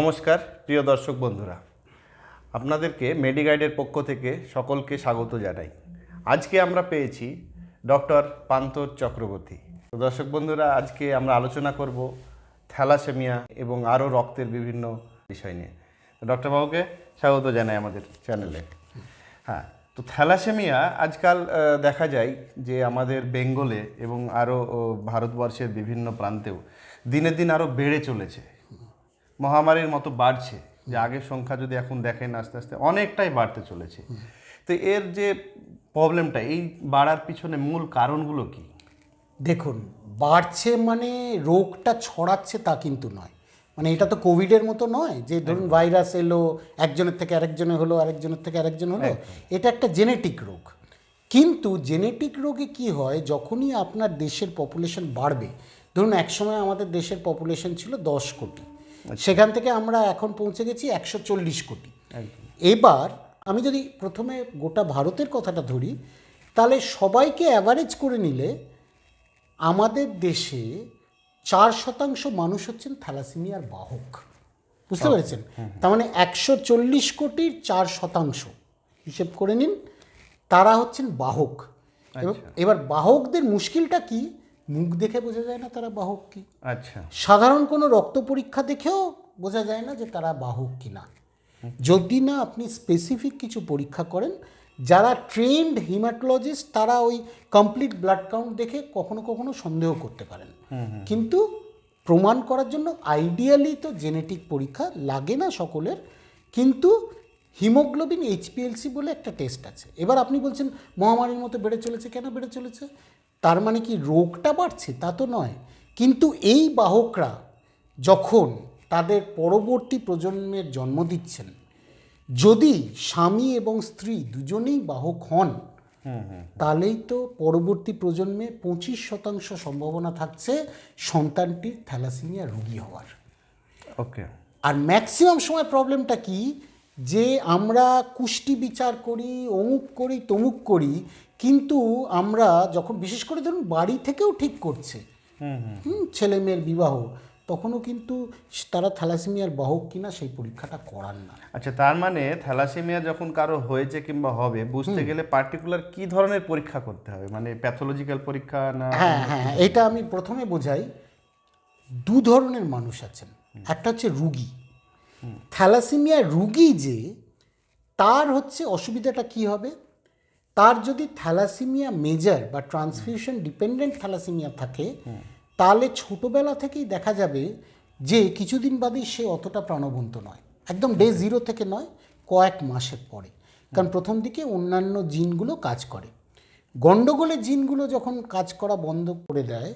নমস্কার প্রিয় দর্শক বন্ধুরা, আপনাদেরকে মেডিগাইডের পক্ষ থেকে সকলকে স্বাগত জানাই। আজকে আমরা পেয়েছি ডক্টর পান্তর চক্রবর্তী। তো দর্শক বন্ধুরা, আজকে আমরা আলোচনা করব থ্যালাসেমিয়া এবং আরও রক্তের বিভিন্ন বিষয় নিয়ে। তো ডক্টর বাবুকে স্বাগত জানাই আমাদের চ্যানেলে। হ্যাঁ, তো থ্যালাসেমিয়া আজকাল দেখা যায় যে আমাদের বেঙ্গলে এবং আরও ভারতবর্ষের বিভিন্ন প্রান্তেও দিনে দিন আরও বেড়ে চলেছে, মহামারীর মতো বাড়ছে। যে আগের সংখ্যা যদি এখন দেখেন আস্তে আস্তে অনেকটাই বাড়তে চলেছে। তো এর যে প্রবলেমটা, এই বাড়ার পিছনে মূল কারণগুলো কি? দেখুন, বাড়ছে মানে রোগটা ছড়াচ্ছে তা কিন্তু নয়। মানে এটা তো কোভিডের মতো নয় যে ধরুন ভাইরাস এলো, একজনের থেকে আরেকজনে হলো, আরেকজনের থেকে আরেকজন হলো। এটা একটা জেনেটিক রোগ। কিন্তু জেনেটিক রোগে কি হয়, যখনই আপনার দেশের পপুলেশন বাড়বে, ধরুন একসময় আমাদের দেশের পপুলেশন ছিল 10 কোটি, সেখান থেকে আমরা এখন পৌঁছে গেছি 140 কোটি। এবার আমি যদি প্রথমে গোটা ভারতের কথাটা ধরি, তাহলে সবাইকে অ্যাভারেজ করে নিলে আমাদের দেশে 4% মানুষ হচ্ছেন থ্যালাসেমিয়ার বাহক। বুঝতে পেরেছেন? তার মানে 140 কোটির 4% হিসেব করে নিন, তারা হচ্ছেন বাহক। এবার বাহকদের মুশকিলটা কি, মুখ দেখে বোঝা যায় না তারা বাহক কি। আচ্ছা, সাধারণ কোনো রক্ত পরীক্ষা দেখেও বোঝা যায় না যে তারা বাহক কিনা, যদি না আপনি স্পেসিফিক কিছু পরীক্ষা করেন। যারা ট্রেন্ড হিমাটোলজিস্ট তারা ওই কমপ্লিট ব্লাড কাউন্ট দেখে কখনো কখনো সন্দেহ করতে পারেন, কিন্তু প্রমাণ করার জন্য আইডিয়ালি তো জেনেটিক পরীক্ষা লাগে না সকলের। কিন্তু হিমোগ্লোবিন এইচপিএলসি বলে একটা টেস্ট আছে। এবার আপনি বলছেন মহামারীর মতো বেড়ে চলেছে, কেন বেড়ে চলেছে? তার মানে কি রোগটা বাড়ছে? তা তো নয়। কিন্তু এই বাহকরা যখন তাদের পরবর্তী প্রজন্মের জন্ম দিচ্ছেন, যদি স্বামী এবং স্ত্রী দুজনেই বাহক হন, তাহলেই তো পরবর্তী প্রজন্মে 25% সম্ভাবনা থাকছে সন্তানটির থ্যালাসেমিয়া রোগী হওয়ার। ওকে। আর ম্যাক্সিমাম সময় প্রবলেমটা কি, যে আমরা কুষ্টি বিচার করি, অমুক করি, তমুক করি, কিন্তু আমরা যখন বিশেষ করে ধরুন বাড়ি থেকেও ঠিক করছে ছেলে মেয়ের বিবাহ, তখনও কিন্তু তারা থ্যালাসেমিয়ার বাহক কিনা সেই পরীক্ষাটা করান না। আচ্ছা, তার মানে থ্যালাসেমিয়া যখন কারো হয়েছে কিংবা হবে, বুঝতে গেলে পার্টিকুলার কি ধরনের পরীক্ষা করতে হবে? মানে প্যাথোলজিক্যাল পরীক্ষা না? হ্যাঁ হ্যাঁ, এটা আমি প্রথমে বোঝাই। দু ধরনের মানুষ আছেন। একটা হচ্ছে রুগী। থ্যালাসেমিয়া রুগী যে, তার হচ্ছে অসুবিধাটা কি হবে, তার যদি থ্যালাসেমিয়া মেজর বা ট্রান্সফিউশন ডিপেন্ডেন্ট থ্যালাসেমিয়া থাকে, তাহলে ছোটোবেলা থেকেই দেখা যাবে যে কিছুদিন বাদেই সে অতটা প্রাণবন্ত নয়, একদম ডে 0 থেকে নয়, কয়েক মাসের পরে। কারণ প্রথম দিকে অন্যান্য জিনগুলো কাজ করে, গণ্ডগোলের জিনগুলো যখন কাজ করা বন্ধ করে দেয়,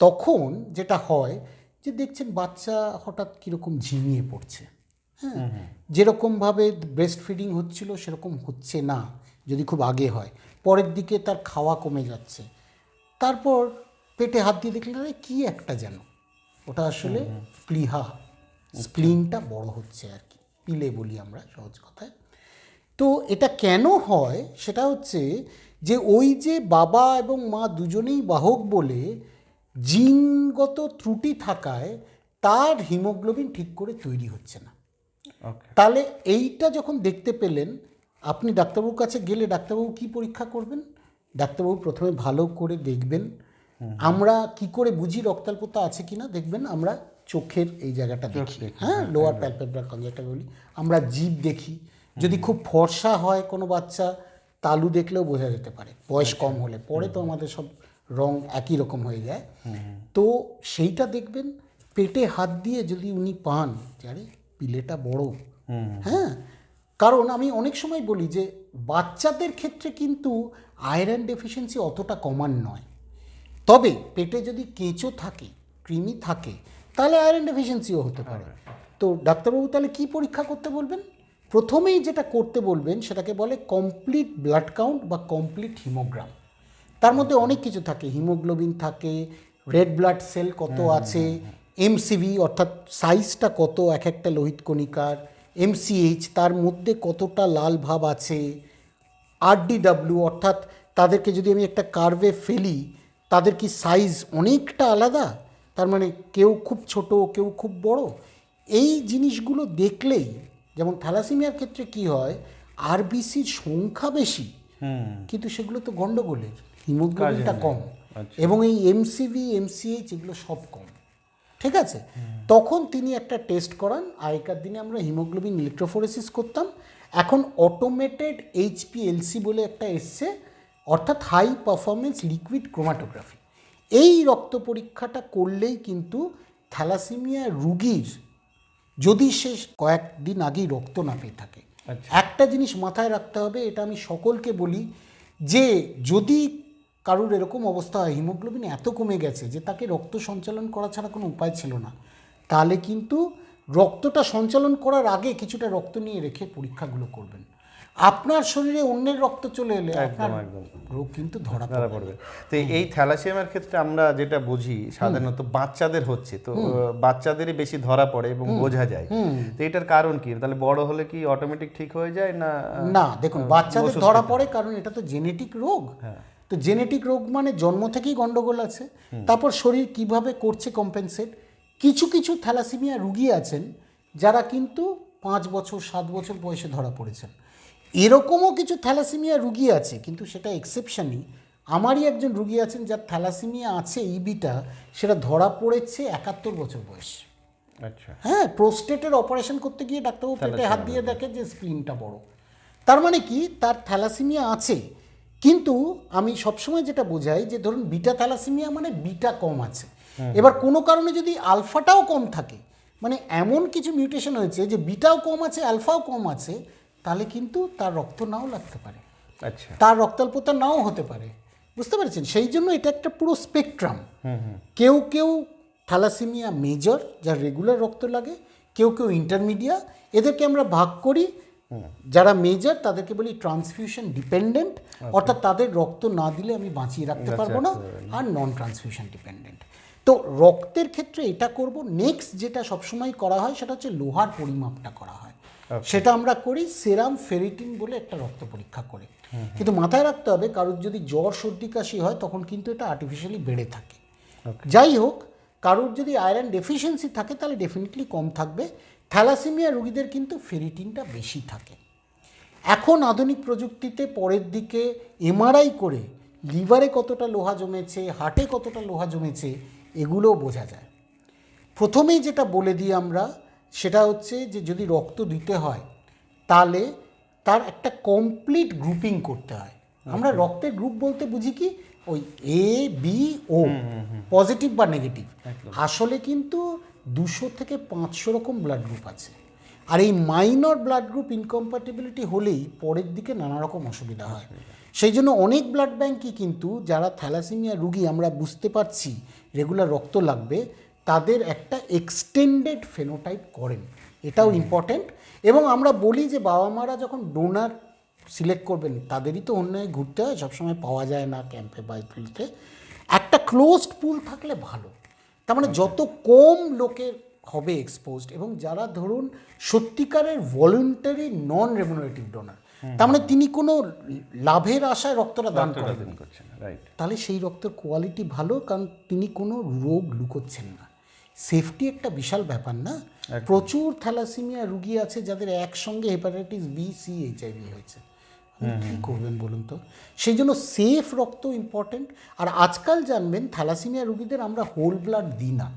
তখন যেটা হয় যে দেখছেন বাচ্চা হঠাৎ কীরকম ঝিমিয়ে পড়ছে। হ্যাঁ, যেরকমভাবে ব্রেস্ট ফিডিং হচ্ছিল সেরকম হচ্ছে না যদি খুব আগে হয়। পরের দিকে তার খাওয়া কমে যাচ্ছে। তারপর পেটে হাত দিয়ে দেখলেন আরে কী একটা যেন, ওটা আসলে প্লিহা, স্প্লিনটা বড় হচ্ছে আর কি, পিলে বলি আমরা সহজ কথায়। তো এটা কেন হয়, সেটা হচ্ছে যে ওই যে বাবা এবং মা দুজনেই বাহক বলে জিনগত ত্রুটি থাকায় তার হিমোগ্লোবিন ঠিক করে তৈরি হচ্ছে না। তাহলে এইটা যখন দেখতে পেলেন, আপনি ডাক্তারবাবুর কাছে গেলে ডাক্তারবাবু কী পরীক্ষা করবেন? ডাক্তারবাবু প্রথমে ভালো করে দেখবেন। আমরা কি করে বুঝি রক্তাল্পতা আছে কিনা? দেখবেন আমরা চোখের এই জায়গাটা দেখি, হ্যাঁ, লোয়ার প্যালপেব্রাল কনজাংটিভা বলি। আমরা জিভ দেখি, যদি খুব ফর্সা হয় কোনো বাচ্চা, তালু দেখলেও বোঝা যেতে পারে বয়স কম হলে। পরে তো আমাদের সব রং একই রকম হয়ে যায়। তো সেইটা দেখবেন। পেটে হাত দিয়ে যদি উনি পান যে আরে পিলেটা বড়, হ্যাঁ, কারণ আমি অনেক সময় বলি যে বাচ্চাদের ক্ষেত্রে কিন্তু আয়রন ডেফিসিয়েন্সি অতটা কমন নয়, তবে পেটে যদি কেঁচো থাকে, কৃমি থাকে, তাহলে আয়রন ডেফিসিয়েন্সিও হতে পারে। তো ডাক্তারবাবু তাহলে কী পরীক্ষা করতে বলবেন? প্রথমেই যেটা করতে বলবেন সেটাকে বলে কমপ্লিট ব্লাড কাউন্ট বা কমপ্লিট হিমোগ্রাম। তার মধ্যে অনেক কিছু থাকে, হিমোগ্লোবিন থাকে, রেড ব্লাড সেল কত আছে, এমসিভি অর্থাৎ সাইজটা কত এক একটা লোহিত কণিকার, এমসিএইচ তার মধ্যে কতটা লাল ভাব আছে, আরডিডাব্লিউ অর্থাৎ তাদেরকে যদি আমি একটা কার্ভে ফেলি, তাদের কি সাইজ অনেকটা আলাদা, তার মানে কেউ খুব ছোট কেউ খুব বড়। এই জিনিসগুলো দেখলেই, যেমন থ্যালাসেমিয়ার ক্ষেত্রে কি হয়, আরবিসির সংখ্যা বেশি কিন্তু সেগুলো তো গন্ডগোলের, হিমোগ্লোবিনটা কম, এবং এই এমসিভি এমসিএইচ এগুলো সব কম, ঠিক আছে। তখন তিনি একটা টেস্ট করান। আগেকার দিনে আমরা হিমোগ্লোবিন ইলেকট্রোফোরেসিস করতাম, এখন অটোমেটেড এইচপিএলসি বলে একটা এসছে, অর্থাৎ হাই পারফরমেন্স লিকুইড ক্রোমাটোগ্রাফি। এই রক্ত পরীক্ষাটা করলেই কিন্তু থ্যালাসেমিয়া রুগীর, যদি সে কয়েকদিন আগেই রক্ত না পেয়ে থাকে, একটা জিনিস মাথায় রাখতে হবে, এটা আমি সকলকে বলি, যে যদি কারুর এরকম অবস্থা হয় হিমোগ্লোবিন এত কমে গেছে যে তাকে রক্ত সঞ্চালন করা ছাড়া কোনো উপায় ছিল না, তাহলে কিন্তু রক্তটা সঞ্চালন করার আগে কিছুটা রক্ত নিয়ে রেখে পরীক্ষাগুলো করবেন। আপনার শরীরে অন্যের রক্ত চলে এলে আপনার রোগ কিন্তু ধরা পড়বে। তো এই থ্যালাসেমিয়ার ক্ষেত্রে আমরা যেটা বুঝি সাধারণত বাচ্চাদের হচ্ছে, তো বাচ্চাদেরই বেশি ধরা পড়ে এবং বোঝা যায়। তো এটার কারণ কি? তাহলে বড় হলে কি অটোমেটিক ঠিক হয়ে যায় না? না, দেখুন, বাচ্চাদের ধরা পড়ে কারণ এটা তো জেনেটিক রোগ। তো জেনেটিক রোগ মানে জন্ম থেকেই গন্ডগোল আছে, তারপর শরীর কিভাবে করছে কম্পেনসেট। কিছু কিছু থ্যালাসেমিয়া রুগী আছেন যারা কিন্তু 5 বছর 7 বছর বয়সে ধরা পড়েছেন। এরকমও কিছু থ্যালাসেমিয়া রুগী আছে, কিন্তু সেটা এক্সেপশনই। আমারই একজন রুগী আছেন যার থ্যালাসেমিয়া আছে ইবিটা, সেটা ধরা পড়েছে 71 বছর বয়স। আচ্ছা, হ্যাঁ, প্রোস্টেটের অপারেশন করতে গিয়ে ডাক্তারবাবু পেটে হাত দিয়ে দেখে যে স্প্লিনটা বড়। তার মানে কি, তার থ্যালাসেমিয়া আছে, কিন্তু আমি সবসময় যেটা বোঝাই যে ধরুন বিটা থ্যালাসেমিয়া মানে বিটা কম আছে। এবার কোনো কারণে যদি আলফাটাও কম থাকে, মানে এমন কিছু মিউটেশন হয়েছে যে বিটাও কম আছে আলফাও কম আছে, তাহলে কিন্তু তার রক্ত নাও লাগতে পারে, আচ্ছা, তার রক্তাল্পতা নাও হতে পারে, বুঝতে পেরেছেন? সেই জন্য এটা একটা পুরো স্পেকট্রাম। কেউ কেউ থ্যালাসেমিয়া মেজর, যার রেগুলার রক্ত লাগে, কেউ কেউ ইন্টারমিডিয়া, এদেরকে আমরা ভাগ করি। যারা মেজর তাদেরকে বলি ট্রান্সফিউশন ডিপেন্ডেন্ট, অর্থাৎ তাদের রক্ত না দিলে আমি বাঁচিয়ে রাখতে পারবো না, আর নন ট্রান্সফিউশন ডিপেন্ডেন্ট। তো রক্তের ক্ষেত্রে এটা করব। নেক্সট যেটা সবসময় করা হয় সেটা হচ্ছে লোহার পরিমাপটা করা হয়। সেটা আমরা করি সেরাম ফেরিটিন বলে একটা রক্ত পরীক্ষা করে। কিন্তু মাথায় রাখতে হবে, কারোর যদি জ্বর সর্দি কাশি হয় তখন কিন্তু এটা আর্টিফিশিয়ালি বেড়ে থাকে। যাই হোক, কারোর যদি আয়রন ডেফিসিয়েন্সি থাকে তাহলে ডেফিনেটলি কম থাকবে। থ্যালাসেমিয়া রোগীদের কিন্তু ফেরিটিনটা বেশি থাকে। এখন আধুনিক প্রযুক্তিতে পরের দিকে এমআরআই করে লিভারে কতটা লোহা জমেছে, হার্টে কতটা লোহা জমেছে, এগুলোও বোঝা যায়। প্রথমেই যেটা বলে দিই আমরা, সেটা হচ্ছে যে যদি রক্ত দিতে হয় তাহলে তার একটা কমপ্লিট গ্রুপিং করতে হয়। আমরা রক্তের গ্রুপ বলতে বুঝি কি, ওই এ বি ও, পজিটিভ বা নেগেটিভ। আসলে কিন্তু 200 থেকে 500 রকম ব্লাড গ্রুপ আছে, আর এই মাইনর ব্লাড গ্রুপ ইনকম্প্যাটিবিলিটি হলেই পরের দিকে নানা রকম অসুবিধা হয়। সেই জন্য অনেক ব্লাড ব্যাঙ্কই কিন্তু যারা থ্যালাসেমিয়া রুগী আমরা বুঝতে পারছি রেগুলার রক্ত লাগবে, তাদের একটা এক্সটেন্ডেড ফেনোটাইপ করেন, এটাও ইম্পর্ট্যান্ট। এবং আমরা বলি যে বাবা মারা যখন ডোনার সিলেক্ট করবেন, তাদেরই তো অন্যায় ঘুরতে হয়, সবসময় পাওয়া যায় না ক্যাম্পে বা ফিল্ডে। একটা ক্লোজড পুল থাকলে ভালো, তার মানে যত কম লোকের হবে এক্সপোজড, এবং যারা ধরুন সত্যিকারের ভলেন্টারি নন রেমুনারেটিভ ডোনার, তার মানে তিনি কোনো লাভের আশায় রক্তটা দান করবেন, তাহলে সেই রক্তের কোয়ালিটি ভালো, কারণ তিনি কোনো রোগ লুকোচ্ছেন না। সেফটি একটা বিশাল ব্যাপার না? প্রচুর থ্যালাসেমিয়া রুগী আছে যাদের একসঙ্গে হেপাটাইটিস বি, সি, HIV হয়েছে, কী করবেন বলুন তো? সেই জন্য সেফ রক্ত ইম্পর্টেন্ট। আর আজকাল জানবেন থ্যালাসেমিয়া রুগীদের আমরা হোল ব্লাড দিই না,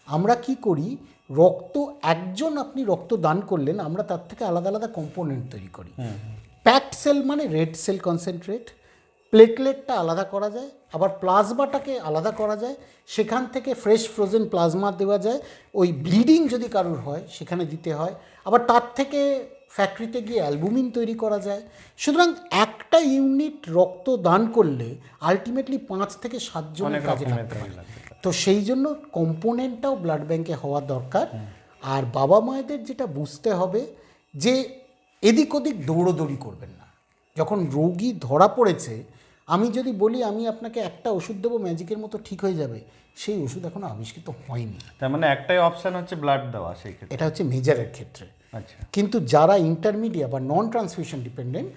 আমরা কি করি, রক্ত একজন আপনি রক্ত দান করলেন, আমরা তার থেকে আলাদা আলাদা কম্পোনেন্ট তৈরি করি। প্যাকড সেল মানে রেড সেল কনসেন্ট্রেট, প্লেটলেটটা আলাদা করা যায়, আবার প্লাজমাটাকে আলাদা করা যায়, সেখান থেকে ফ্রেশ ফ্রোজেন প্লাজমা দেওয়া যায়, ওই ব্লিডিং যদি কারোর হয় সেখানে দিতে হয়, আবার তার থেকে ফ্যাক্টরিতে গিয়ে অ্যালবুমিন তৈরি করা যায়। সুতরাং একটা ইউনিট রক্ত দান করলে আলটিমেটলি 5 থেকে 7 জনের কাজে লাগতে পারে। তো সেই জন্য কম্পোনেন্টটাও ব্লাড ব্যাঙ্কে হওয়া দরকার। আর বাবা মায়েদের যেটা বুঝতে হবে যে এদিক ওদিক দৌড়োদৌড়ি করবেন না। যখন রোগী ধরা পড়েছে, আমি যদি বলি আমি আপনাকে একটা ওষুধ দেবো ম্যাজিকের মতো ঠিক হয়ে যাবে, সেই ওষুধ এখনো আবিষ্কৃত হয়নি। তার মানে একটাই অপশন হচ্ছে ব্লাড দেওয়া, সেই ক্ষেত্রে এটা হচ্ছে মেজরের ক্ষেত্রে। আচ্ছা, কিন্তু যারা ইন্টারমিডিয়েট বা নন ট্রান্সফিউশন ডিপেন্ডেন্ট,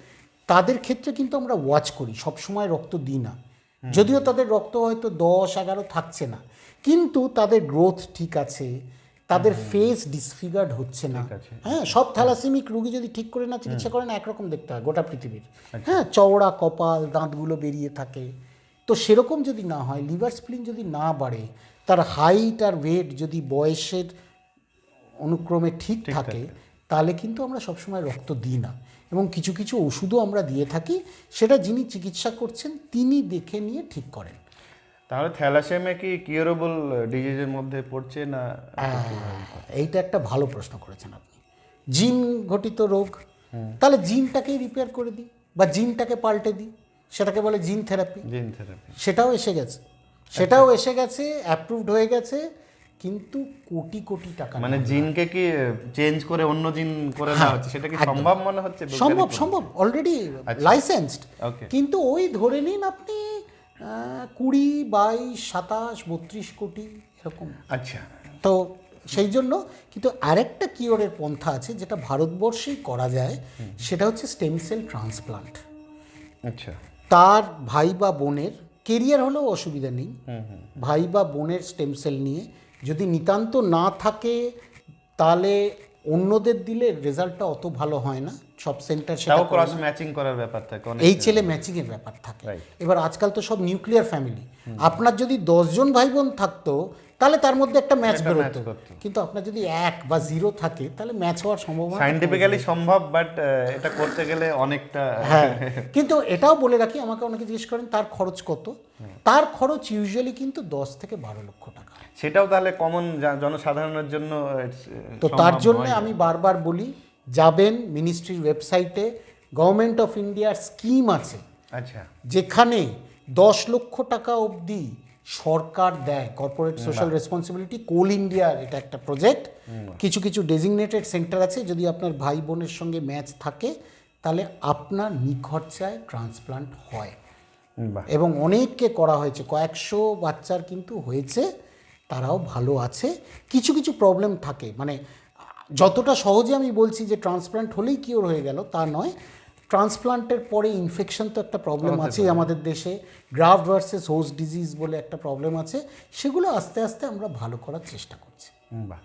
তাদের ক্ষেত্রে কিন্তু আমরা ওয়াচ করি, সবসময় রক্ত দিই না। যদিও তাদের রক্ত হয়তো 10-11 থাকছে না, কিন্তু তাদের গ্রোথ ঠিক আছে, তাদের ফেস ডিসফিগার্ড হচ্ছে না। ঠিক আছে। হ্যাঁ, সব থ্যালাসেমিক রুগী যদি ঠিক করে না চিকিৎসা করেন একরকম দেখতে হয় গোটা পৃথিবীর। হ্যাঁ, চওড়া কপাল, দাঁতগুলো বেরিয়ে থাকে। তো সেরকম যদি না হয়, লিভার স্প্লিন যদি না বাড়ে, তার হাইট আর ওয়েট যদি বয়সের অনুক্রমে ঠিক থাকে, তাহলে কিন্তু আমরা সবসময় রক্ত দিই না, এবং কিছু কিছু ওষুধও আমরা দিয়ে থাকি, সেটা যিনি চিকিৎসা করছেন তিনি দেখে নিয়ে ঠিক করেন। তাহলে থ্যালাসেমিয়া কি কিউরেবল ডিজিজের মধ্যে পড়ছে না? এইটা একটা ভালো প্রশ্ন করেছেন আপনি। জিন ঘটিত রোগ, তাহলে জিনটাকেই রিপেয়ার করে দিই বা জিনটাকে পাল্টে দিই, সেটাকে বলে জিন থেরাপি। জিন থেরাপি সেটাও এসে গেছে, সেটাও এসে গেছে, অ্যাপ্রুভড হয়ে গেছে, কিন্তু কোটি কোটি টাকা। মানে জিনকে কি চেঞ্জ করে অন্য জিন করে দেওয়া হচ্ছে, সেটা কি সম্ভব মনে হচ্ছে? সম্ভব, সম্ভব, অলরেডি লাইসেন্সড। ওকে। কিন্তু ওই ধরে নিন আপনি 20, 22, 27, 32 কোটি এরকম। আচ্ছা, তো সেই জন্য কিন্তু আরেকটা কিওরের পন্থা আছে যেটা ভারতবর্ষেই করা যায়, সেটা হচ্ছে স্টেম সেল ট্রান্সপ্লান্ট। আচ্ছা, তার ভাই বা বোনের কেরিয়ার হলেও অসুবিধা নেই, ভাই বা বোনের স্টেম সেল নিয়ে যদি নিতান্ত না থাকে, তাহলে অন্যদের দিলে রেজাল্টটা অত ভালো হয় না, সব সেন্টার সেটা তাও ক্রস ম্যাচিং করার ব্যাপার থাকে অনেক। এই ছেলে ম্যাচিংয়ের ব্যাপার থাকে। Right. এবার আজকাল তো সব নিউক্লিয়ার ফ্যামিলি, আপনার যদি 10 জন ভাই বোন থাকতো তাহলে তার মধ্যে একটা ম্যাচ একটা বেরোতো, match করতো। কিন্তু আপনার যদি 1 বা 0 থাকে তাহলে ম্যাচ হওয়ার সম্ভাবনা। সায়েন্টিফিক্যালি সম্ভব, বাট এটা করতে গেলে অনেকটা। হ্যাঁ, কিন্তু এটাও বলে রাখি, আমাকে অনেকে জিজ্ঞেস করেন তার খরচ কত। তার খরচ ইউজুয়ালি কিন্তু 10 থেকে 12 লক্ষ টাকা। সেটাও তাহলে কমন জনসাধারণের জন্য তো তার জন্য আমি বারবার বলি, যাবেন মিনিস্ট্রির ওয়েবসাইটে, গভর্নমেন্ট অফ ইন্ডিয়ার স্কিম আছে আচ্ছা, যেখানে 10 লক্ষ টাকা অবধি সরকার দেয়, কর্পোরেট সোশ্যাল রেসপন্সিবিলিটি, কোল ইন্ডিয়ার এটা একটা প্রজেক্ট। কিছু কিছু ডেজিগনেটেড সেন্টার আছে, যদি আপনার ভাই বোনের সঙ্গে ম্যাচ থাকে তাহলে আপনার নিখরচায় ট্রান্সপ্লান্ট হয়, বাহ, এবং অনেককে করা হয়েছে, কয়েকশো বাচ্চার কিন্তু হয়েছে, তারাও ভালো আছে। কিছু কিছু প্রবলেম থাকে, মানে যতটা সহজে আমি বলছি যে ট্রান্সপ্লান্ট হলেই কিওর হয়ে গেল তা নয়, ট্রান্সপ্লান্টের পরে ইনফেকশন তো একটা প্রবলেম আছে আমাদের দেশে, গ্রাফট ভার্সেস হোস্ট ডিজিজ বলে একটা প্রবলেম আছে, সেগুলো আস্তে আস্তে আমরা ভালো করার চেষ্টা করছি। বাহ।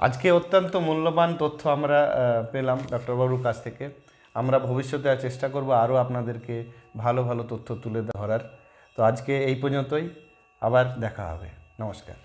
আজকে অত্যন্ত মূল্যবান তথ্য আমরা পেলাম ডক্টর বাবুর কাছ থেকে। আমরা ভবিষ্যতে চেষ্টা করব আরও আপনাদেরকে ভালো ভালো তথ্য তুলে ধরার। তো আজকে এই পর্যন্তই, আবার দেখা হবে। নমস্কার।